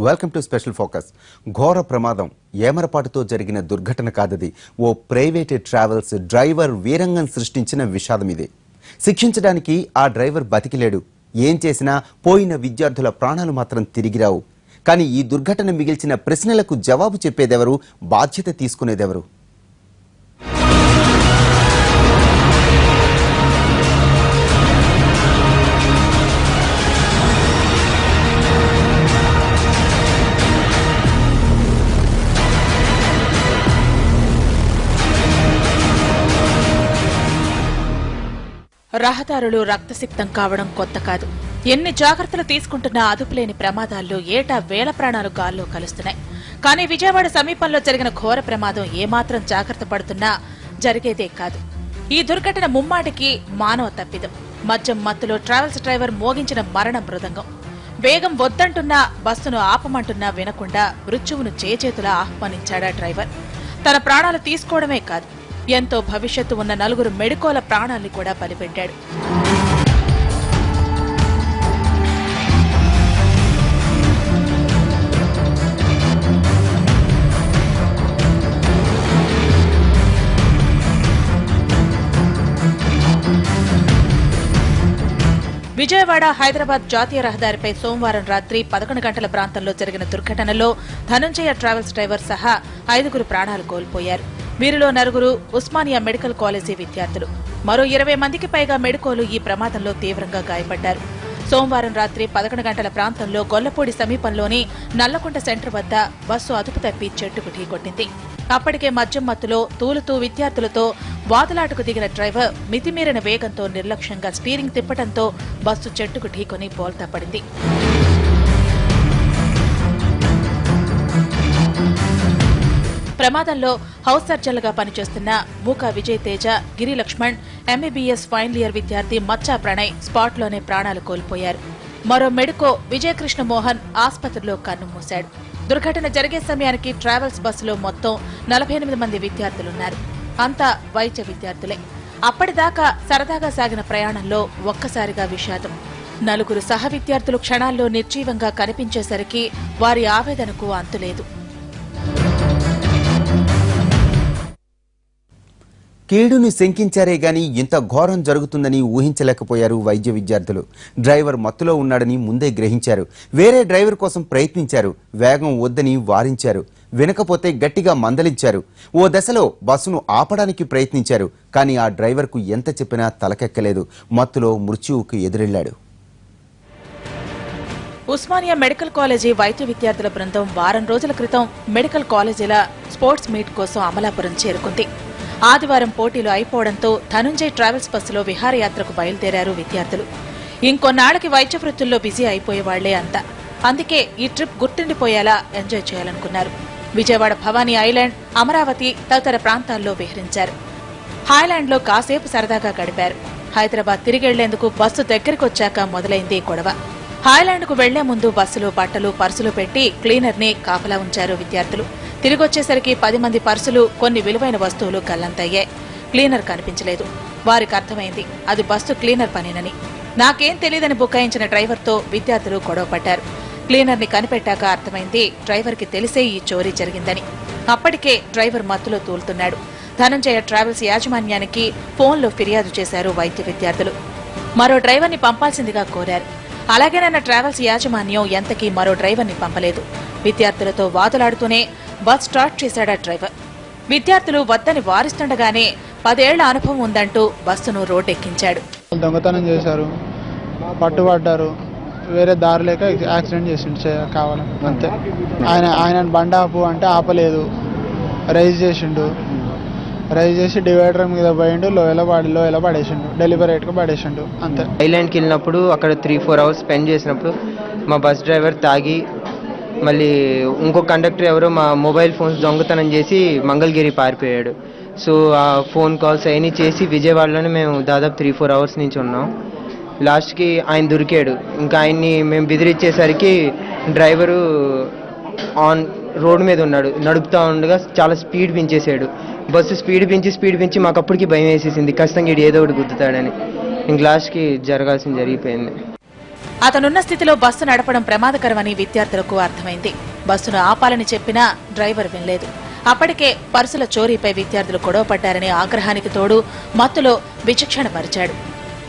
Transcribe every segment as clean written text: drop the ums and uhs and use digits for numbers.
Welcome to special focus. ఘోర ప్రమాదం ఏమరపాటుతో జరిగిన దుర్ఘటన కాదది. ఓ ప్రైవేట్ ట్రావెల్స్ డ్రైవర్ వీరంగం సృష్టించిన విషాదం ఇది. శిక్షించడానికి ఆ డ్రైవర్ బతికిలేడు. ఏం చేసినా పోయిన విద్యార్థుల ప్రాణాలు మాత్రం తిరిగి రావు. కానీ ఈ దుర్ఘటన మిగిల్చిన ప్రశ్నలకు జవాబు చెప్పేదెవరు, బాధ్యత తీసుకునేదెవరు? రహదారులు రక్తసిక్తం కావడం కొత్త కాదు. ఎన్ని జాగ్రత్తలు తీసుకుంటున్నా అదుపులేని ప్రమాదాల్లో ఏటా వేల ప్రాణాలు గాల్లో కలుస్తున్నాయి. కానీ విజయవాడ సమీపంలో జరిగిన ఘోర ప్రమాదం ఏమాత్రం జాగ్రత్త పడుతున్నా జరిగేదే కాదు. ఈ దుర్ఘటన ముమ్మాటికి మానవ తప్పిదం. మద్యం మత్తులో ట్రావెల్స్ డ్రైవర్ మోగించిన మరణ మృదంగం. వేగం వద్దంటున్నా, బస్సును ఆపమంటున్నా వినకుండా మృత్యువును చేతులా ఆహ్వానించాడా డ్రైవర్. తన ప్రాణాలు తీసుకోవడమే కాదు, ఎంతో భవిష్యత్తు ఉన్న నలుగురు మెడికోల ప్రాణాల్ని కూడా బలిపెట్టాడు. విజయవాడ హైదరాబాద్ జాతీయ రహదారిపై సోమవారం రాత్రి 11 గంటల ప్రాంతంలో జరిగిన దుర్ఘటనలో ధనంజయ ట్రావెల్స్ డ్రైవర్ సహా 5 ప్రాణాలు కోల్పోయారు. వీరిలో 4 ఉస్మానియా మెడికల్ కాలేజీ విద్యార్థులు. మరో 20 మందికి పైగా మెడికోలు ఈ ప్రమాదంలో తీవ్రంగా గాయపడ్డారు. సోమవారం రాత్రి 11 గంటల ప్రాంతంలో గొల్లపూడి సమీపంలోని నల్లకుంట సెంటర్ వద్ద బస్సు అదుపు తప్పి చెట్టుకు ఢీకొట్టింది. అప్పటికే మద్యం మత్తులో తూలుతూ విద్యార్థులతో వాదులాటకు దిగిన డ్రైవర్ మితిమీరిన వేగంతో నిర్లక్ష్యంగా స్టీరింగ్ తిప్పడంతో బస్సు చెట్టుకు ఢీకొని బోల్తా పడింది. ప్రమాదంలో హౌస్ సర్జన్లుగా పనిచేస్తున్న మూకా విజయ్ తేజ, గిరి లక్ష్మణ్, ఎంబీబీఎస్ ఫైనల్ ఇయర్ విద్యార్థి మచ్చా ప్రణయ్ స్పాట్లోనే ప్రాణాలు కోల్పోయారు. మరో మెడికో విజయకృష్ణ మోహన్ ఆసుపత్రిలో కన్నుమూశాడు. దుర్ఘటన జరిగే సమయానికి ట్రావెల్స్ బస్సులో మొత్తం 48 మంది విద్యార్థులున్నారు. అంతా వైద్య విద్యార్థులే. అప్పటిదాకా సరదాగా సాగిన ప్రయాణంలో ఒక్కసారిగా విషాదం. 4 సహ విద్యార్థులు క్షణాల్లో నిర్జీవంగా కనిపించేసరికి వారి ఆవేదనకు అంతులేదు. కీడుని శంకించారే గాని ఇంత ఘోరం జరుగుతుందని ఊహించలేకపోయారు వైద్య విద్యార్థులు. డ్రైవర్ మత్తులో ఉన్నాడని ముందే గ్రహించారు. వేరే డ్రైవర్ కోసం ప్రయత్నించారు. వేగం వద్దని వారించారు. వినకపోతే గట్టిగా మందలించారు. ఓ దశలో బస్సును ఆపడానికి ప్రయత్నించారు. కానీ ఆ డ్రైవర్కు ఎంత చెప్పినా తలకెక్కలేదు. మత్తులో మృత్యువుకు ఎదురెళ్లాడు. ఉస్మానియా మెడికల్ కాలేజీ వైద్య విద్యార్థుల బృందం వారం రోజుల క్రితం మెడికల్ కాలేజీల స్పోర్ట్స్ మీట్ కోసం అమలాపురం చేరుకుంది. ఆదివారం పోటీలు అయిపోవడంతో ధనుంజయ్ ట్రావెల్స్ బస్సులో విహారయాత్రకు బయలుదేరారు విద్యార్థులు. ఇంకొన్నాళ్లకి వైద్య వృత్తుల్లో బిజీ అయిపోయేవాళ్లే అంతా. అందుకే ఈ ట్రిప్ గుర్తుండిపోయేలా ఎంజాయ్ చేయాలనుకున్నారు. విజయవాడ భవానీ ఐలాండ్, అమరావతి తదితర ప్రాంతాల్లో విహరించారు. హాయ్లాండ్లో కాసేపు సరదాగా గడిపారు. హైదరాబాద్ తిరిగెళ్లేందుకు బస్సు దగ్గరికొచ్చాక మొదలైంది గొడవ. హాయ్లాండ్కు వెళ్లే ముందు బస్సులో బట్టలు, పర్సులు పెట్టి క్లీనర్ని కాపలా ఉంచారు విద్యార్థులు. తిరిగొచ్చేసరికి 10 మంది పర్సులు, కొన్ని విలువైన వస్తువులు గల్లంతయ్యాయి. క్లీనర్ కనిపించలేదు. వారికి అర్థమైంది అది బస్సు క్లీనర్ పనేనని. నాకేం తెలియదని బుకాయించిన డ్రైవర్తో విద్యార్థులు గొడవపడ్డారు. క్లీనర్ని కనిపెట్టాక అర్థమైంది డ్రైవర్కి తెలిసే ఈ చోరీ జరిగిందని. అప్పటికే డ్రైవర్ మత్తులో తూలుతున్నాడు. ధనంజయ ట్రావెల్స్ యాజమాన్యానికి ఫోన్లో ఫిర్యాదు చేశారు వైద్య విద్యార్థులు. మరో డ్రైవర్ని పంపాల్సిందిగా కోరారు. అలాగేనన్న ట్రావెల్స్ యాజమాన్యం ఎంతకీ మరో డ్రైవర్ని పంపలేదు. విద్యార్థులతో వాదులాడుతూనే బస్ స్టార్ట్ చేశాడా డ్రైవర్. విద్యార్థులు వద్దని వారిస్తుండగానే 10 ఏళ్ల అనుభవం ఉందంటూ బస్సును రోడ్డెక్కించాడు. దొంగతనం చేశారు, పట్టుబడ్డారు, వేరే దారి లేక యాక్సిడెంట్ చేసిండు కావాలి అంతే. ఆయన బండి ఆపు అంటే ఆపలేదు, రైజ్ చేసి డివైడర్ మీద పోయిండు, లోయలో పడేసిండు, డెలివరేట్గా పడేసిండు అంతే. ఐలాండ్కి వెళ్ళినప్పుడు అక్కడ 3-4 అవర్స్ స్పెండ్ చేసినప్పుడు మా బస్ డ్రైవర్ తాగి మళ్ళీ ఇంకో కండక్టర్ ఎవరో మా మొబైల్ ఫోన్స్ దొంగతనం చేసి మంగళగిరి పారిపోయాడు. సో ఆ ఫోన్ కాల్స్ అవన్నీ చేసి విజయవాడలోనే మేము దాదాపు 3-4 అవర్స్ నుంచి ఉన్నాం. లాస్ట్కి ఆయన దొరికాడు. ఇంకా ఆయన్ని మేము బెదిరించేసరికి డ్రైవరు ఆన్ రోడ్డు మీద ఉన్నాడు, నడుపుతూ ఉండగా చాలా స్పీడ్ పెంచేసాడు. బస్సు స్పీడ్ పెంచి మాకు అప్పటికి భయం వేసేసింది, ఖచ్చితంగా ఇడు ఏదో ఒకటి గుద్దుతాడని. ఇంక లాస్ట్కి జరగాల్సింది జరిగిపోయింది. అతనున్న స్థితిలో బస్సు నడపడం ప్రమాదకరమని విద్యార్థులకు అర్థమైంది. బస్సును ఆపాలని చెప్పినా డ్రైవర్ వినలేదు. అప్పటికే పర్సుల చోరీపై విద్యార్థులు గొడవపడ్డారని ఆగ్రహానికి తోడు మత్తులో విచక్షణ పరిచాడు.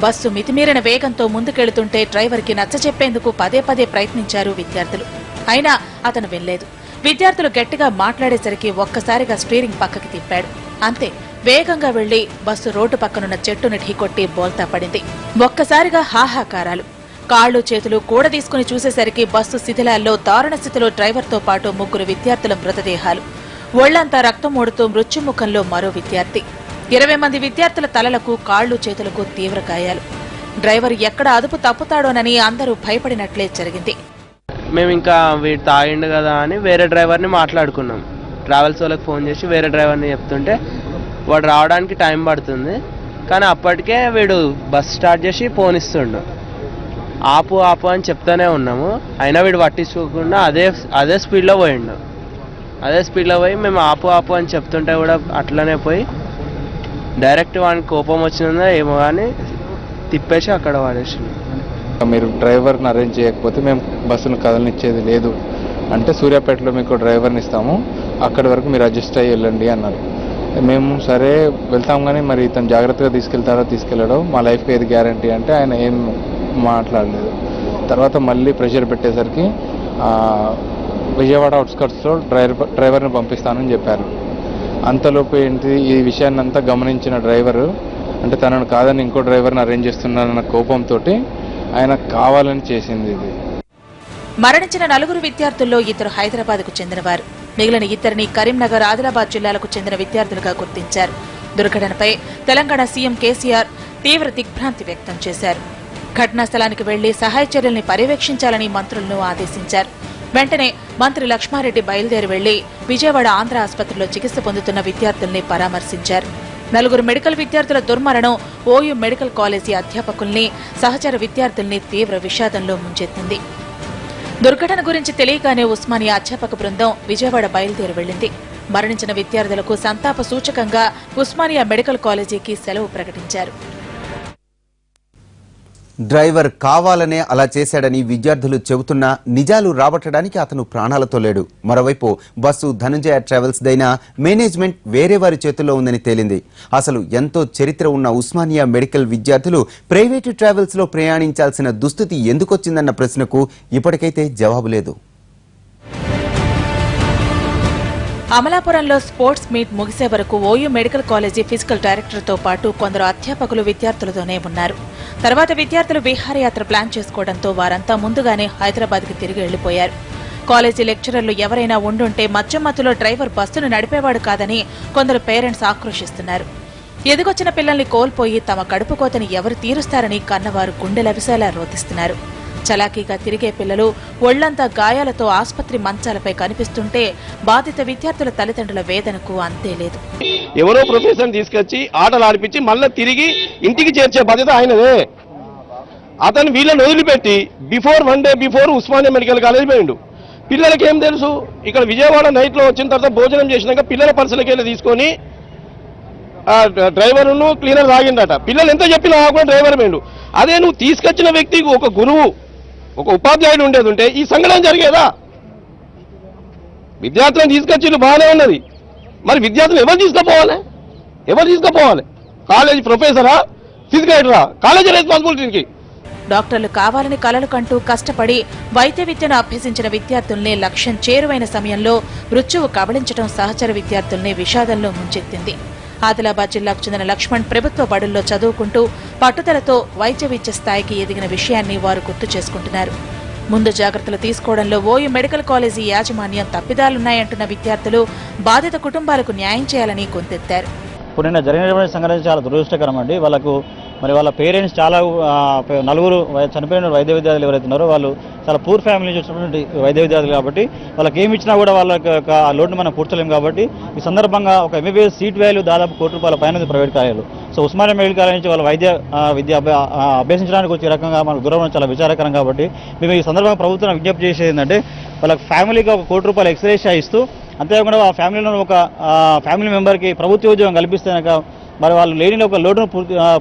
బస్సు మితిమీరిన వేగంతో ముందుకెళ్తుంటే డ్రైవర్కి నచ్చచెప్పేందుకు పదే పదే ప్రయత్నించారు విద్యార్థులు. అయినా అతను వినలేదు. విద్యార్థులు గట్టిగా మాట్లాడేసరికి ఒక్కసారిగా స్టీరింగ్ పక్కకి తిప్పాడు. అంతే, వేగంగా వెళ్లి బస్సు రోడ్డు పక్కనున్న చెట్టును ఢీకొట్టి బోల్తా పడింది. ఒక్కసారిగా హాహాకారాలు. కాళ్లు చేతులు కూడదీసుకుని చూసేసరికి బస్సు శిథిలాల్లో దారుణ స్థితిలో డ్రైవర్తో పాటు 3 విద్యార్థుల మృతదేహాలు. ఒళ్లంతా రక్తం ఓడుతూ మృత్యుముఖంలో మరో విద్యార్థి. 20 మంది విద్యార్థుల తలలకు కాళ్లు చేతులకు తీవ్ర గాయాలు. డ్రైవర్ ఎక్కడ అదుపు తప్పుతాడోనని అందరూ భయపడినట్లే జరిగింది. మేము ఇంకా వీడు తాగిండు కదా అని వేరే డ్రైవర్ని మాట్లాడుకున్నాం. ట్రావెల్స్ వాళ్ళకి ఫోన్ చేసి వేరే డ్రైవర్ని చెప్తుంటే వాడు రావడానికి టైం పడుతుంది, కానీ అప్పటికే వీడు బస్ స్టార్ట్ చేసి ఫోన్ ఇస్తుండు. ఆపు ఆపు అని చెప్తానే ఉన్నాము, అయినా వీడు పట్టించుకోకుండా అదే స్పీడ్లో పోయిండు. అదే స్పీడ్లో పోయి మేము ఆపు ఆపు అని చెప్తుంటే కూడా అట్లనే పోయి డైరెక్ట్ వానికి కోపం వచ్చిందో ఏమో కానీ తిప్పేసి అక్కడ వాడేసిండు. మీరు డ్రైవర్ని అరేంజ్ చేయకపోతే మేము బస్సును కదలనిచ్చేది లేదు అంటే, సూర్యాపేటలో మీకు డ్రైవర్ని ఇస్తాము, అక్కడి వరకు మీరు అడ్జస్ట్ అయ్యి వెళ్ళండి అన్నారు. మేము సరే వెళ్తాం, కానీ మరి ఇతను జాగ్రత్తగా తీసుకెళ్ళడో మా లైఫ్కి ఏది గ్యారంటీ అంటే ఆయన ఏం మాట్లాడలేదు. తర్వాత మళ్ళీ ప్రెషర్ పెట్టేసరికి విజయవాడ అవుట్స్కట్స్లో డ్రైవర్ని పంపిస్తానని చెప్పారు. అంతలోపు ఏంటి, ఈ విషయాన్ని అంతా గమనించిన డ్రైవరు అంటే తనను కాదని ఇంకో డ్రైవర్ని అరేంజ్ చేస్తున్నారన్న కోపంతో ఆయన కావాలని చేసింది ఇది. మరణించిన 4 విద్యార్థుల్లో 2 హైదరాబాద్కు చెందినవారు. మిగిలిన 2 కరీంనగర్, ఆదిలాబాద్ జిల్లాలకు చెందిన విద్యార్థులుగా గుర్తించారు. దుర్ఘటనపై తెలంగాణ సీఎం కేసీఆర్ తీవ్ర దిగ్భ్రాంతి వ్యక్తం చేశారు. ఘటనా స్థలానికి వెళ్లి సహాయ చర్యల్ని పర్యవేక్షించాలని మంత్రులను ఆదేశించారు. వెంటనే మంత్రి లక్ష్మారెడ్డి బయలుదేరి వెళ్లి విజయవాడ ఆంధ్ర ఆసుపత్రిలో చికిత్స పొందుతున్న విద్యార్థుల్ని పరామర్శించారు. 4 మెడికల్ విద్యార్థుల దుర్మరణం ఓయూ మెడికల్ కాలేజీ అధ్యాపకుల్ని, సహచర విద్యార్థుల్ని తీవ్ర విషాదంలో ముంచెత్తింది. దుర్ఘటన గురించి తెలియగానే ఉస్మానియా అధ్యాపక బృందం విజయవాడ బయలుదేరి వెళ్లింది. మరణించిన విద్యార్థులకు సంతాప సూచకంగా ఉస్మానియా మెడికల్ కాలేజీకి సెలవు ప్రకటించారు. డ్రైవర్ కావాలనే అలా చేశాడని విద్యార్థులు చెబుతున్నా నిజాలు రాబట్టడానికి అతను ప్రాణాలతో లేడు. మరోవైపు బస్సు ధనంజయ ట్రావెల్స్ దైనా మేనేజ్మెంట్ వేరే వారి చేతుల్లో ఉందని తేలింది. అసలు ఎంతో చరిత్ర ఉన్న ఉస్మానియా మెడికల్ విద్యార్థులు ప్రైవేటు ట్రావెల్స్ లో ప్రయాణించాల్సిన దుస్థితి ఎందుకొచ్చిందన్న ప్రశ్నకు ఇప్పటికైతే జవాబు లేదు. అమలాపురంలో స్పోర్ట్స్ మీట్ ముగిసే వరకు ఓయూ మెడికల్ కాలేజీ ఫిజికల్ డైరెక్టర్తో పాటు కొందరు అధ్యాపకులు విద్యార్థులతోనే ఉన్నారు. తర్వాత విద్యార్థులు విహారయాత్ర ప్లాన్ చేసుకోవడంతో వారంతా ముందుగానే హైదరాబాద్కి తిరిగి వెళ్లిపోయారు. కాలేజీ లెక్చరర్లు ఎవరైనా ఉండుంటే మధ్యమధ్యలో డ్రైవర్ బస్సును నడిపేవాడు కాదని కొందరు పేరెంట్స్ ఆక్రోశిస్తున్నారు. ఎదిగొచ్చిన పిల్లల్ని కోల్పోయి తమ కడుపు కోతని ఎవరు తీరుస్తారని కన్నవారు గుండెలవిసేలా రోధిస్తున్నారు. చలాకీగా తిరిగే పిల్లలు ఒళ్లంతా గాయాలతో ఆసుపత్రి మంచాలపై కనిపిస్తుంటే బాధిత విద్యార్థుల తల్లిదండ్రుల వేదనకు అంతే లేదు. ఎవరో ప్రొఫెసర్ తీసుకొచ్చి ఆటలు ఆడిపించి మళ్ళీ తిరిగి ఇంటికి చేర్చే బాధ్యత ఆయనదే. అతను వీళ్ళని వదిలిపెట్టి one day before Osmania medical college పోయిండు. పిల్లలకి ఏం తెలుసు, ఇక్కడ విజయవాడ నైట్లో వచ్చిన తర్వాత భోజనం చేసినాక పిల్లల పర్సులకి తీసుకొని డ్రైవర్ను క్లీనర్ తాగిండట. పిల్లలు ఎంత చెప్పినా కూడా డ్రైవర్ పోయిండు. అదే నువ్వు తీసుకొచ్చిన వ్యక్తికి ఒక గురువు, ఒక ఉపాధ్యాయుడు ఉండేది ఉంటే ఈ సంఘటన జరిగేదా? విద్యార్థులను తీసుకొచ్చి బాగానే ఉన్నది, మరి విద్యార్థులు ఎవరు తీసుకుపోవాలి? కాలేజీ ప్రొఫెసరా, ఫిజికల్ డైరెక్టరా? కాలేజీ రెస్పాన్సిబిలిటీకి. డాక్టర్లు కావాలని కలలు కంటూ కష్టపడి వైద్య విద్యను అభ్యసించిన విద్యార్థుల్ని లక్ష్యం చేరువైన సమయంలో మృత్యువు కబళించడం సహచర విద్యార్థుల్ని విషాదంలో ముంచెత్తింది. ఆదిలాబాద్ జిల్లాకు చెందిన లక్ష్మణ్ ప్రభుత్వ బడుల్లో చదువుకుంటూ పట్టుదలతో వైద్య విద్య స్థాయికి ఎదిగిన విషయాన్ని వారు గుర్తు చేసుకుంటున్నారు. ముందు జాగ్రత్తలు తీసుకోవడంలో ఓయూ మెడికల్ కాలేజీ యాజమాన్యం తప్పిదాలున్నాయంటున్న విద్యార్థులు బాధిత కుటుంబాలకు న్యాయం చేయాలని గొంతెత్తారు. ఇప్పుడు నిన్న జరిగినటువంటి సంఘటన చాలా దురదృష్టకరం అండి. వాళ్ళ పేరెంట్స్ చాలా 4 చనిపోయిన వైద్య విద్యార్థులు ఎవరైతే ఉన్నారో వాళ్ళు చాలా పూర్ ఫ్యామిలీ నుంచి వచ్చినటువంటి వైద్య విద్యార్థులు కాబట్టి వాళ్ళకి ఏమి ఇచ్చినా కూడా వాళ్ళకి ఆ లోటును మనం పూడ్చలేము. కాబట్టి ఈ సందర్భంగా ఒక ఎంబీబీఎస్ సీట్ వాల్యూ దాదాపు ₹1 పైన ప్రైవేట్ కాలేజీలు. సో ఉస్మానియా మెడికల్ కాలేజ్ నుంచి వాళ్ళ వైద్య విద్య అభ్యసించడానికి వచ్చే రకంగా మనకు దూరం చాలా విచారకరం. కాబట్టి మేము ఈ సందర్భంగా ప్రభుత్వం విజ్ఞప్తి చేసేది ఏంటంటే వాళ్ళకి ఫ్యామిలీగా ఒక ₹1 ఎక్స్గ్రేషియా ఇస్తూ, అంతేకాకుండా ఆ ఫ్యామిలీలో ఒక ఫ్యామిలీ మెంబర్కి ప్రభుత్వ ఉద్యోగం కల్పిస్తే మరి వాళ్ళు లేని ఒక లోటును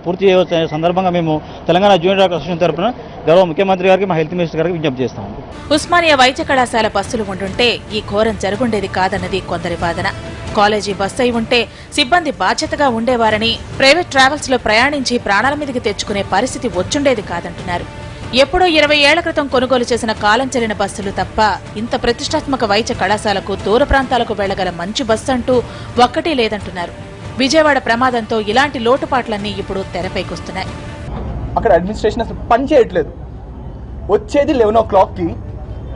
పూర్తి చేయవచ్చు అనే సందర్భంగా మేము తెలంగాణ జూనియర్ డాక్టర్ అసోసియేషన్ తరఫున గౌరవ ముఖ్యమంత్రి గారికి మా హెల్త్ మినిస్టర్ గారికి విజ్ఞప్తి చేస్తాము. ఉస్మానియా వైద్య కళాశాల బస్సులు ఉండుంటే ఈ ఘోరం జరుగుండేది కాదన్నది కొందరి వాదన. కాలేజీ బస్సు అయి ఉంటే సిబ్బంది బాధ్యతగా ఉండేవారని, ప్రైవేట్ ట్రావెల్స్ లో ప్రయాణించి ప్రాణాల మీదకి తెచ్చుకునే పరిస్థితి వచ్చుండేది కాదంటున్నారు. ఎప్పుడో 20 ఏళ్ల క్రితం కొనుగోలు చేసిన కాలం చెల్లిన బస్సులు తప్ప ఇంత ప్రతిష్టాత్మక వైద్య కళాశాలకు దూర ప్రాంతాలకు వెళ్లగల మంచి బస్సు అంటూ ఒక్కటీ లేదంటున్నారు. విజయవాడ ప్రమాదంతో ఇలాంటి లోటుపాట్లన్నీ ఇప్పుడు తెరపైకొస్తున్నాయి. అక్కడ అడ్మినిస్ట్రేషన్ అసలు పని చేయట్లేదు. వచ్చేది 11 o'clockకి,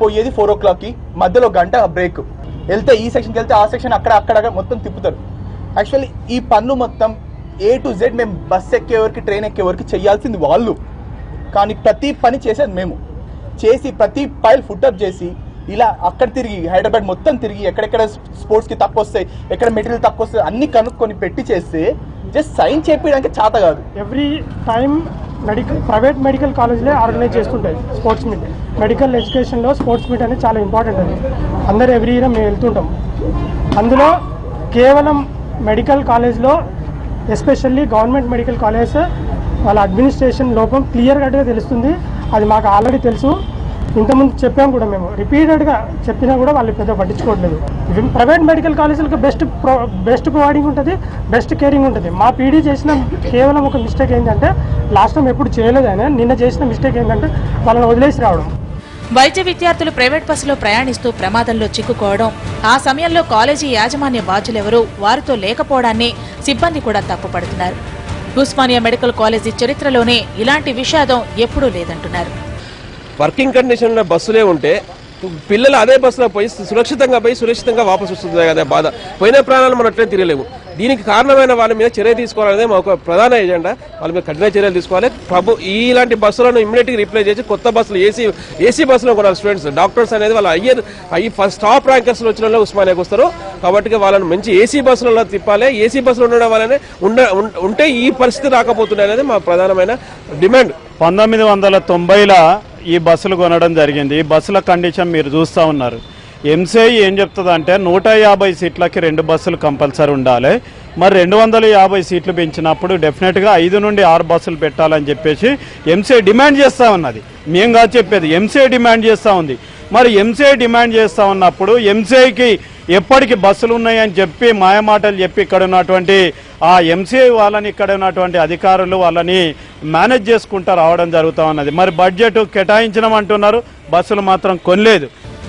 పోయేది 4 o'clockకి, మధ్యలో గంట బ్రేక్. వెళ్తే ఈ సెక్షన్కి వెళ్తే ఆ సెక్షన్ అక్కడ మొత్తం తిప్పుతారు. యాక్చువల్లీ ఈ పనులు మొత్తం A to Z మేము బస్ ఎక్కేవరకు ట్రైన్ ఎక్కేవరకు చేయాల్సింది వాళ్ళు, కానీ ప్రతి పని చేసేది మేము. చేసి ప్రతి ఫైల్ ఫుటప్ చేసి ఇలా అక్కడ తిరిగి హైదరాబాద్ మొత్తం తిరిగి ఎక్కడెక్కడ స్పోర్ట్స్కి తక్కువ వస్తాయి, ఎక్కడ మెటీరియల్ తక్కువ వస్తాయి అన్ని కనుక్కొని పెట్టి చేస్తే జస్ట్ సైన్ చేపించడానికి చేత కాదు. ఎవ్రీ టైం ప్రైవేట్ మెడికల్ కాలేజ్లే ఆర్గనైజ్ చేస్తుంటాయి స్పోర్ట్స్ మీట్. మెడికల్ ఎడ్యుకేషన్లో స్పోర్ట్స్ మీట్ అనేది చాలా ఇంపార్టెంట్. అది అందరూ ఎవ్రీ ఇయర్ మేము వెళ్తుంటాం. అందులో కేవలం మెడికల్ కాలేజ్లో ఎస్పెషల్లీ గవర్నమెంట్ మెడికల్ కాలేజ్ వాళ్ళ అడ్మినిస్ట్రేషన్ లోపం క్లియర్ కట్గా తెలుస్తుంది. అది మాకు ఆల్రెడీ తెలుసు. ఇంతకుముందు చెప్పాము కూడా, మేము రిపీటెడ్గా చెప్పినా కూడా వాళ్ళు పెద్ద పట్టించుకోవట్లేదు. ప్రైవేట్ మెడికల్ కాలేజీలకు బెస్ట్ ప్రొవైడింగ్ ఉంటుంది, బెస్ట్ కేరింగ్ ఉంటుంది. మా పీడీ చేసిన కేవలం ఒక మిస్టేక్ ఏంటంటే, లాస్ట్ టైం ఎప్పుడు చేయలేదు ఆయన, నిన్న చేసిన మిస్టేక్ ఏంటంటే వాళ్ళని వదిలేసి రావడం. వైద్య విద్యార్థులు ప్రైవేట్ బస్సులో ప్రయాణిస్తూ ప్రమాదంలో చిక్కుకోవడం, ఆ సమయంలో కాలేజీ యాజమాన్య బాధ్యులెవరూ వారితో లేకపోవడాన్ని సిబ్బంది కూడా తప్పుపడుతున్నారు. ఉస్మానియా మెడికల్ కాలేజీ చరిత్రలోనే ఇలాంటి విషాదం ఎప్పుడూ లేదంటున్నారు. వర్కింగ్ కండిషన్లో బస్సులే ఉంటే పిల్లలు అదే బస్సులో పోయి సురక్షితంగా వాపసు వస్తుంది కదా బాధ. పోయిన ప్రాణాలు మనం అట్లే తిరగలేము. దీనికి కారణమైన వాళ్ళ మీద చర్య తీసుకోవాలనేది మా ఒక ప్రధాన ఎజెండా. వాళ్ళ మీద కఠిన చర్యలు తీసుకోవాలి. ఇలాంటి బస్సులను ఇమ్మీడియట్గా రిప్లేస్ చేసి కొత్త బస్సులు ఏసీ బస్సులో కొనాలి. స్టూడెంట్స్, డాక్టర్స్ అనేది వాళ్ళ ఫస్ట్ టాప్ ర్యాంకర్స్లో వచ్చిన వాళ్ళు ఉస్మానియాకి వస్తారు. కాబట్టి వాళ్ళని మంచి ఏసీ బస్సులలో తిప్పాలి. ఏసీ బస్సులు ఉండడం వల్లనే ఉంటే ఈ పరిస్థితి రాకపోతున్నాయి అనేది మా ప్రధానమైన డిమాండ్. 1990లో ఈ బస్సులు కొనడం జరిగింది. ఈ బస్సుల కండిషన్ మీరు చూస్తూ ఉన్నారు. ఎంసీఐ ఏం చెప్తుందంటే 150 సీట్లకి 2 బస్సులు కంపల్సరీ ఉండాలి. మరి 250 సీట్లు పెంచినప్పుడు డెఫినెట్గా 5 నుండి 6 బస్సులు పెట్టాలని చెప్పేసి ఎంసీఐ డిమాండ్ చేస్తూ ఉన్నది. మేము కాదు చెప్పేది, ఎంసీఐ డిమాండ్ చేస్తూ ఉంది. మరి ఎంసీఐ డిమాండ్ చేస్తూ ఉన్నప్పుడు ఎంసీఐకి ఎప్పటికి బస్సులు ఉన్నాయని చెప్పి మాయమాటలు చెప్పి ఇక్కడ ఉన్నటువంటి ఆ ఎంసీఐ వాళ్ళని, ఇక్కడ ఉన్నటువంటి అధికారులు వాళ్ళని మేనేజ్ చేసుకుంటూ రావడం జరుగుతూ ఉన్నది. మరి బడ్జెట్ కేటాయించడం అంటున్నారు, బస్సులు మాత్రం కొనలేదు.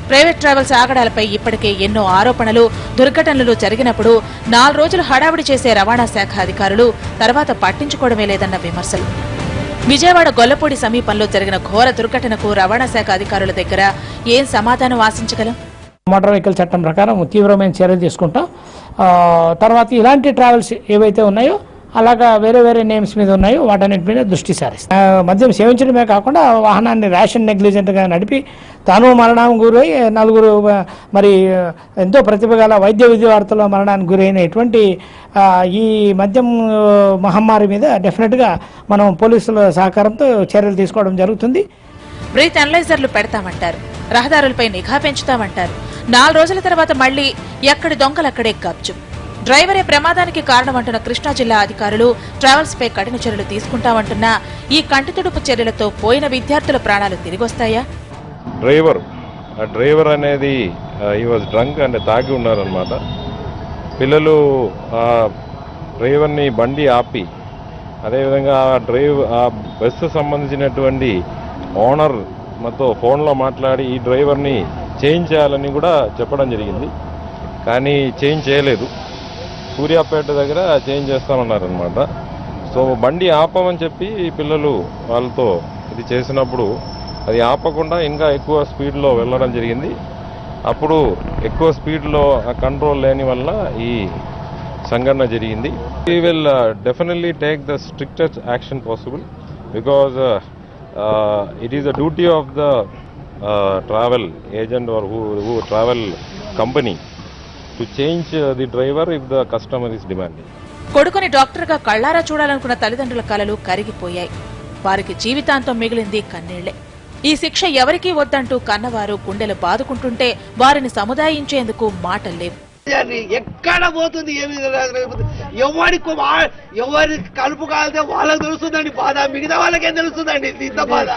ప్రైవేట్ ట్రావెల్స్ ఆగడాలపై ఇప్పటికే ఎన్నో ఆరోపణలు, దుర్ఘటనలు జరిగినప్పుడు 4 రోజులు హడావుడి చేసే రవాణా శాఖ అధికారులు తర్వాత పట్టించుకోవడమే లేదన్న విమర్శలు. విజయవాడ గొల్లపూడి సమీపంలో జరిగిన ఘోర దుర్ఘటనకు రవాణా శాఖ అధికారుల దగ్గర ఏం సమాధానం ఆశించగలం? మోటార్ వెహికల్ చట్టం ప్రకారం తీవ్రమైన చర్యలు తీసుకుంటాం. తర్వాత ఇలాంటి ట్రావెల్స్ ఏవైతే ఉన్నాయో అలాగా వేరే నేమ్స్ మీద ఉన్నాయో వాటన్నిటి మీద దృష్టి సారిస్తాం. మద్యం సేవించడమే కాకుండా వాహనాన్ని ర్యాషన్ నెగ్లిజెంట్గా నడిపి తాను మరణానికి గురై 4 మరి ఎంతో ప్రతిభ గల వైద్య విద్యార్థుల మరణానికి గురైన ఇటువంటి ఈ మద్యం మహమ్మారి మీద డెఫినెట్గా మనం పోలీసుల సహకారంతో చర్యలు తీసుకోవడం జరుగుతుంది. బ్రీత్ అనలైజర్లు పెడతామంటారు, రహదారులపై నిఘా పెంచుతామంటారు. 4 రోజుల తర్వాత మళ్లీ ఎక్కడి దొంగలక్కడే కబ్జు. డ్రైవరే ప్రమాదానికి కారణమంటున్న కృష్ణా జిల్లా అధికారులు ట్రావెల్స్ పై కఠిన చర్యలు తీసుకుంటామంటున్నా ఈ కంటితుడుపు చర్యలతో పోయిన విద్యార్థుల ప్రాణాలు తిరిగొస్తాయా? డ్రైవర్ అనేది ఈ వాజ్ డ్రంక్ అంటే తాగి ఉన్నారనమాట. పిల్లలు డ్రైవర్ని బండి ఆపి, అదేవిధంగా ఆ బస్సు సంబంధించినటువంటి ఓనర్ మాతో ఫోన్లో మాట్లాడి ఈ డ్రైవర్ని చేంజ్ చేయాలని కూడా చెప్పడం జరిగింది. కానీ చేంజ్ చేయలేదు. సూర్యాపేట దగ్గర చేంజ్ చేస్తామన్నారనమాట. సో బండి ఆపమని చెప్పి పిల్లలు వాళ్ళతో ఇది చేసినప్పుడు అది ఆపకుండా ఇంకా ఎక్కువ స్పీడ్లో వెళ్ళడం జరిగింది. అప్పుడు ఎక్కువ స్పీడ్లో కంట్రోల్ లేని వల్ల ఈ సంఘటన జరిగింది. We will definitely take the strictest action possible because it is the duty of the travel agent or who travel company to change the driver if the customer is demanding. కొడుకుని డాక్టర్గా కళ్లారా చూడాలనుకున్న తల్లిదండ్రుల కలలు కరిగిపోయాయి. వారికి జీవితాంతం మిగిలింది కన్నీళ్లే. ఈ శిక్ష ఎవరికీ వద్దంటూ కన్నవారు గుండెలు బాదుకుంటుంటే వారిని సముదాయించేందుకు మాటల్లేవు. ఎక్కడ పోతుంది ఏమి ఎవరి కలుపు కాలితే వాళ్ళకి తెలుస్తుందండి బాధ, మిగతా వాళ్ళకేం తెలుస్తుందండి ఇంత బాధ.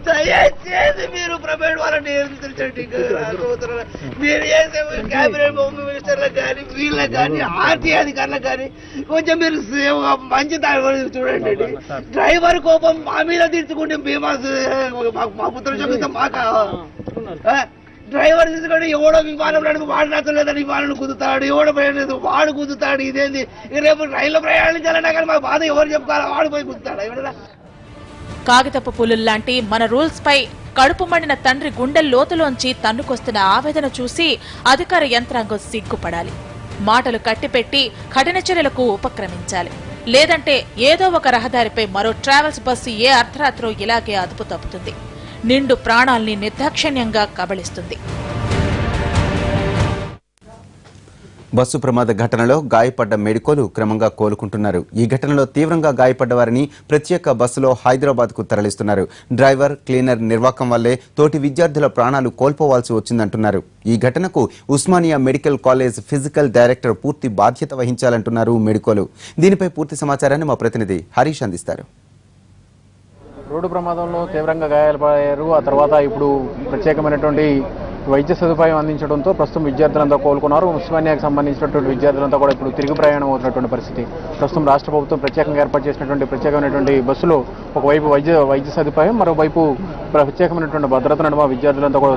దయచేసి మీరు ప్రైవేట్ వాళ్ళని నియంత్రించండి. మీరు చేసే క్యాబినెట్ మినిస్టర్లకు కానీ వీళ్ళకి కానీ ఆర్టీ అధికారులకు కానీ కొంచెం మీరు మంచి చూడండి. డ్రైవర్ కోపం మా మీద తీర్చుకుంటే మేము మా పుత్ర చెబుతాం మాకు. డ్రైవర్ తీసుకుంటే ఎవడో విమానం నడుపు వాడు నచ్చలేదని విమానం కుదుతాడు, ఎవడో ప్రయాణం వాడు కుదుతాడు. ఇదేంది రేపు రైల్లో ప్రయాణించాలన్నా కానీ మా బాధ ఎవరు చెప్పుకోవాలి, వాడు పోయి కుదుతాడు ఎవడన్నా. కాగితపు పులుల్లాంటి మన రూల్స్ పై కడుపు మండిన తండ్రి గుండె లోతులోంచి తన్నుకొస్తున్న ఆవేదన చూసి అధికార యంత్రాంగం సిగ్గుపడాలి. మాటలు కట్టిపెట్టి కఠిన చర్యలకు ఉపక్రమించాలి. లేదంటే ఏదో ఒక రహదారిపై మరో ట్రావెల్స్ బస్సు ఏ అర్ధరాత్రో ఇలాగే అదుపు తప్పుతుంది, నిండు ప్రాణాల్ని నిర్దాక్షిణ్యంగా కబళిస్తుంది. బస్సు ప్రమాద ఘటనలో గాయపడ్డ మెడికోలు క్రమంగా కోలుకుంటున్నారు. ఈ ఘటనలో తీవ్రంగా గాయపడ్డ వారిని ప్రత్యేక బస్సులో హైదరాబాద్కు తరలిస్తున్నారు. డ్రైవర్, క్లీనర్ నిర్వాకం వల్లే తోటి విద్యార్థుల ప్రాణాలు కోల్పోవాల్సి వచ్చిందంటున్నారు. ఈ ఘటనకు Osmania medical college physical director పూర్తి బాధ్యత వహించాలంటున్నారు మెడికోలు. దీనిపై పూర్తి సమాచారాన్ని మా ప్రతినిధి హరీష్ అందిస్తారు. రోడ్డు ప్రమాదంలో తీవ్రంగా గాయాలయ్యారు. ఆ తర్వాత ఇప్పుడు ప్రత్యేకమైనటువంటి వైద్య సదుపాయం అందించడంతో ప్రస్తుతం విద్యార్థులంతా కోలుకున్నారు. ఉస్మానియాకు సంబంధించినటువంటి విద్యార్థులంతా కూడా ఇప్పుడు తిరుగు ప్రయాణం అవుతున్నటువంటి పరిస్థితి. ప్రస్తుతం రాష్ట్ర ప్రభుత్వం ప్రత్యేకంగా ఏర్పాటు చేసినటువంటి ప్రత్యేకమైనటువంటి బస్సులో ఒకవైపు వైద్య సదుపాయం, మరోవైపు ప్రత్యేకమైనటువంటి భద్రత నడుమ విద్యార్థులంతా కూడా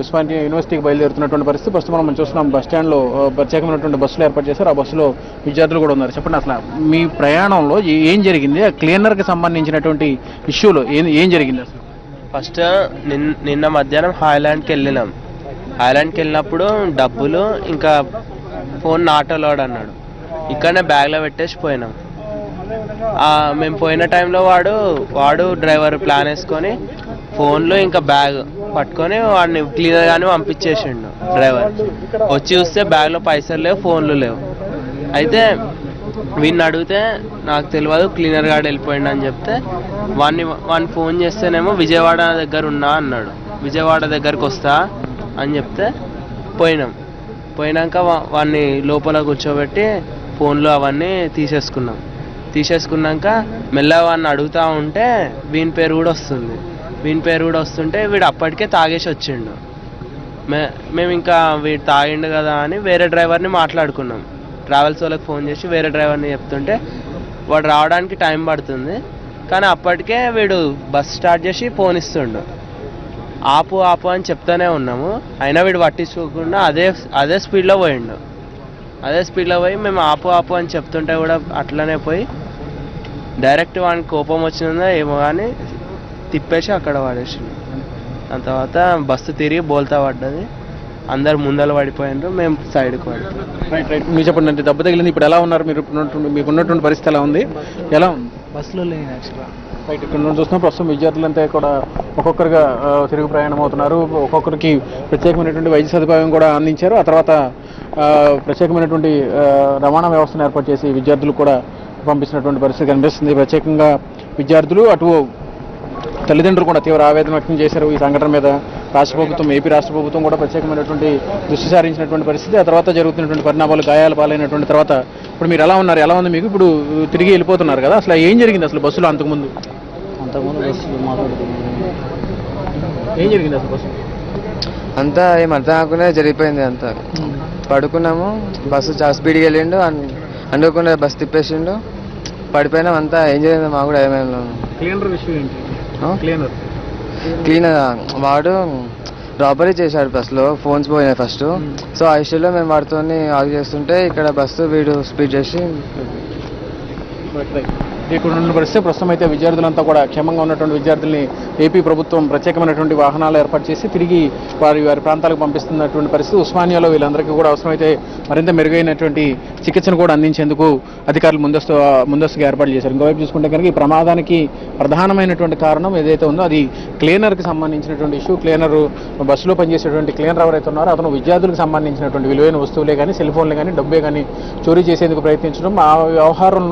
ఉస్మానియా యూనివర్సిటీకి బయలుదేరుతున్నటువంటి పరిస్థితి. ప్రస్తుతం మనం చూస్తున్నాం బస్ స్టాండ్లో ప్రత్యేకమైనటువంటి బస్సులు ఏర్పాటు చేశారు. ఆ బస్సులో విద్యార్థులు కూడా ఉన్నారు. చెప్పండి, అసలు మీ ప్రయాణంలో ఏం జరిగింది? ఆ క్లీనర్కి సంబంధించినటువంటి ఇష్యూలో ఏం జరిగింది అసలు? ఫస్ట్ నిన్న మధ్యాహ్నం హాయ్లాండ్కి వెళ్ళినాం. హాయ్లాండ్కి వెళ్ళినప్పుడు డబ్బులు ఇంకా ఫోన్ నాట్ అలౌడ్ అన్నాడు. ఇక్కడనే బ్యాగ్లో పెట్టేసి పోయినాం. మేము పోయిన టైంలో వాడు డ్రైవర్ ప్లాన్ వేసుకొని ఫోన్లు ఇంకా బ్యాగ్ పట్టుకొని వాడిని క్లీనర్ గానే పంపించేసిండు. డ్రైవర్ వచ్చి చూస్తే బ్యాగ్లో పైసలు లేవు, ఫోన్లు లేవు. అయితే వీడిని అడిగితే నాకు తెలియదు, క్లీనర్ గార్డ్ వెళ్ళిపోయిండు అని చెప్తే వాడిని ఫోన్ చేస్తేనేమో విజయవాడ దగ్గర ఉన్నా అన్నాడు. విజయవాడ దగ్గరకు వస్తా అని చెప్తే పోయినాక వాడిని లోపల కూర్చోబెట్టి ఫోన్లు అవన్నీ తీసేసుకున్నాక మెల్లగా వాడిని అడుగుతూ ఉంటే వీని పేరు కూడా వస్తుంటే వీడు అప్పటికే తాగేసి వచ్చిండు. మేము ఇంకా వీడు తాగిండు కదా అని వేరే డ్రైవర్ని మాట్లాడుకున్నాం. ట్రావెల్స్ వాళ్ళకి ఫోన్ చేసి వేరే డ్రైవర్ని చెప్తుంటే వాడు రావడానికి టైం పడుతుంది, కానీ అప్పటికే వీడు బస్ స్టార్ట్ చేసి ఫోన్ ఇస్తుండు. ఆపు అని చెప్తానే ఉన్నాము, అయినా వీడు పట్టించుకోకుండా అదే స్పీడ్లో పోయి మేము ఆపు అని చెప్తుంటే కూడా అట్లనే పోయి డైరెక్ట్ వాడికి కోపం వచ్చిందో ఏమో కానీ తిప్పేసి అక్కడ పడేసిండు. దాని తర్వాత బస్సు తిరిగి బోల్తా పడ్డది, అందరు ముందర పడిపోయినారు, మేము సైడ్కి పడిపోయాం. మీరు చెప్పండి, అంటే దెబ్బ తగిలింది, ఇప్పుడు ఎలా ఉన్నారు? మీకున్నటువంటి పరిస్థితి ఎలా ఉంది? ఎలా ఉంది? బస్సులో లేని యాక్చువల్గా రైట్, ఇక్కడ నుంచి చూస్తున్నాం ప్రస్తుతం విద్యార్థులంతా కూడా ఒక్కొక్కరుగా తిరుగు ప్రయాణం అవుతున్నారు. ఒక్కొక్కరికి ప్రత్యేకమైనటువంటి వైద్య సదుపాయం కూడా అందించారు. ఆ తర్వాత ప్రత్యేకమైనటువంటి రవాణా వ్యవస్థను ఏర్పాటు చేసి విద్యార్థులు కూడా పంపిస్తున్నటువంటి పరిస్థితి కనిపిస్తుంది. ప్రత్యేకంగా విద్యార్థులు అటు తల్లిదండ్రులు కూడా తీవ్ర ఆవేదన వ్యక్తం చేశారు ఈ సంఘటన మీద. ఏపీ రాష్ట్ర ప్రభుత్వం కూడా ప్రత్యేకమైనటువంటి దృష్టి సారించినటువంటి పరిస్థితి. ఆ తర్వాత జరుగుతున్నటువంటి పరిణామాలు, గాయాల పాలైనటువంటి తర్వాత ఇప్పుడు మీరు ఎలా ఉన్నారు? ఎలా ఉంది మీకు? ఇప్పుడు తిరిగి వెళ్ళిపోతున్నారు కదా, అసలు ఏం జరిగింది అసలు బస్సులో? అంతకుముందు బస్సులో ఏం జరిగింది అసలు? బస్సు అంతా ఏం అర్థం కాకుండా జరిగిపోయింది. అంతా పడుకున్నాము, బస్సు చాలా స్పీడ్గా వెళ్ళిండు, అనుకోకుండా బస్సు తిప్పేసిండు, పడిపోయినాం. అంతా ఏం జరిగింది మాకు కూడా ఏమైనా. క్లీనర్ విషయం ఏంటి? క్లీనర్ వాడు రాబరీ చేశాడు బస్సులో, ఫోన్స్ పోయినాయి ఫస్ట్. సో ఆ ఇష్యూలో మేము వాడితో ఆగి చేస్తుంటే ఇక్కడ బస్సు వీడు స్పీడ్ చేసి ఇక్కడ ఉన్న పరిస్థితి. ప్రస్తుతం అయితే విద్యార్థులంతా కూడా క్షేమంగా ఉన్నటువంటి విద్యార్థుల్ని ఏపీ ప్రభుత్వం ప్రత్యేకమైనటువంటి వాహనాలు ఏర్పాటు చేసి తిరిగి వారి ప్రాంతాలకు పంపిస్తున్నటువంటి పరిస్థితి. ఉస్మానియాలో వీళ్ళందరికీ కూడా అవసరమైతే మరింత మెరుగైనటువంటి చికిత్సను కూడా అందించేందుకు అధికారులు ముందస్తుగా ఏర్పాటు చేశారు. ఇంకోవైపు చూసుకుంటే కనుక ఈ ప్రమాదానికి ప్రధానమైనటువంటి కారణం ఏదైతే ఉందో అది క్లీనర్కి సంబంధించినటువంటి ఇష్యూ. బస్సులో పనిచేసేటువంటి క్లీనర్ ఎవరైతే ఉన్నారో అతను విద్యార్థులకు సంబంధించినటువంటి విలువైన వస్తువులే కానీ సెల్ ఫోన్లే కానీ డబ్బే కానీ చోరీ చేసేందుకు ప్రయత్నించడం, ఆ వ్యవహారం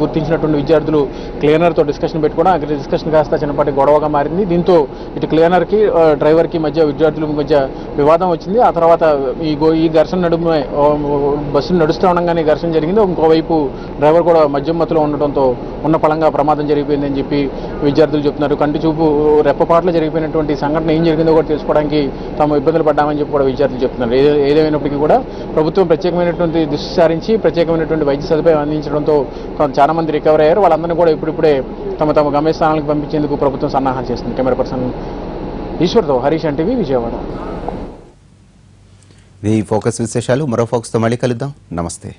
గుర్తించినటువంటి విద్యార్థులు క్లీనర్తో డిస్కషన్ పెట్టుకోవడం, ఆ డిస్కషన్ కాస్త చిన్నపాటి గొడవగా మారింది. దీంతో ఇటు క్లీనర్కి డ్రైవర్కి మధ్య విద్యార్థుల మధ్య వివాదం వచ్చింది. ఆ తర్వాత ఈ ఘర్షణ నడుమే బస్సును నడుస్తూ ఉండగానే ఘర్షణ జరిగింది. ఇంకోవైపు డ్రైవర్ కూడా మద్యం మత్తులో ఉండటంతో ఉన్న పలంగా ప్రమాదం జరిగిపోయిందని చెప్పి విద్యార్థులు చెప్తున్నారు. కంటి చూపు రెప్పపాట్లో జరిగిపోయినటువంటి సంఘటన ఏం జరిగిందో కూడా తెలుసుకోవడానికి తాము ఇబ్బందులు పడ్డామని చెప్పి కూడా విద్యార్థులు చెప్తున్నారు. ఏదేమైనప్పటికీ కూడా ప్రభుత్వం ప్రత్యేకమైనటువంటి దృష్టి సారించి ప్రత్యేకమైనటువంటి వైద్య సదుపాయం అందించడంతో చాలా మంది రికవర్ అయ్యారు. వాళ్ళందరినీ కూడా ఇప్పుడిప్పుడే తమ గమ్యస్థానాలకు పంపించేందుకు ప్రభుత్వం సన్నాహాలు చేస్తుంది. కెమెరా పర్సన్ ఈశ్వర్తో హరీష్ ఎన్టీవీ, విజయవాడ. ఈ ఫోకస్ విశేషాలు మరో ఫోకస్తో మళ్ళీ కలుద్దాం. నమస్తే.